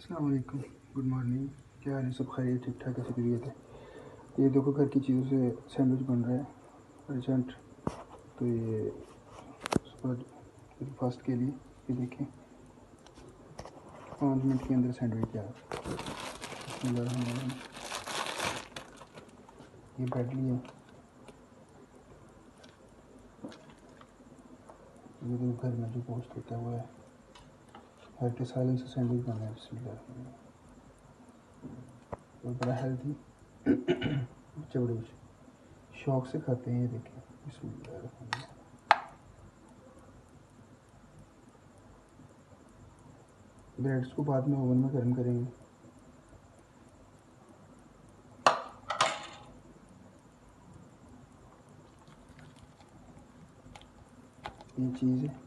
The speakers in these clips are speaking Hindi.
अस्सलाम वालेकुम, गुड मॉर्निंग। क्या हाल है? सब खैरियत, ठीक ठाक है, शुक्रिया है। ये देखो घर की चीज़ों से सैंडविच बन रहा है अर्जेंट। तो ये सुबह ब्रेकफास्ट के लिए ये देखें 5 मिनट के अंदर सैंडविच तैयार। बिस्मिल्लाहिर्रहमानिर्रहीम। ये ब्रेड लिए, ये देखो घर में जो गोश्त होता है वो है। घर के सालन से सैंडविच बना है। बिस्मिल्लाहिर्रहमानिर्रहीम। और बड़ा हेल्थी बच्चे बड़े शौक से खाते हैं। ये देखें, बिस्मिल्लाहिर्रहमानिर्रहीम। ब्रेड्स को बाद में ओवन में गर्म करेंगे। ये चीज़ है।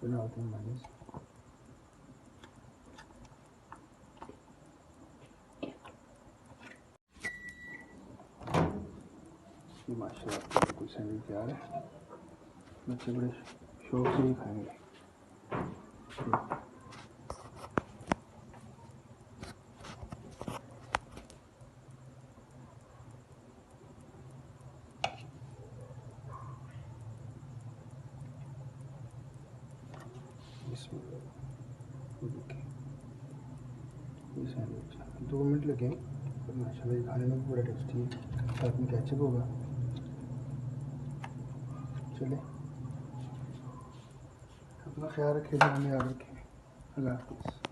बनाते हैं माइनस। ये माशाल्लाह बिल्कुल सैंडविच तैयार है। बच्चे बड़े शौक से ही खाएंगे। इसमें ये सैंडविच 2 मिनट लगे, पर माशाल्लाह ये खाने में भी बड़ा टेस्टी है। साथ में केचप होगा। चले, अपना ख्याल रखें, ध्यान में याद रखें। अल्लाह हाफ़िज़।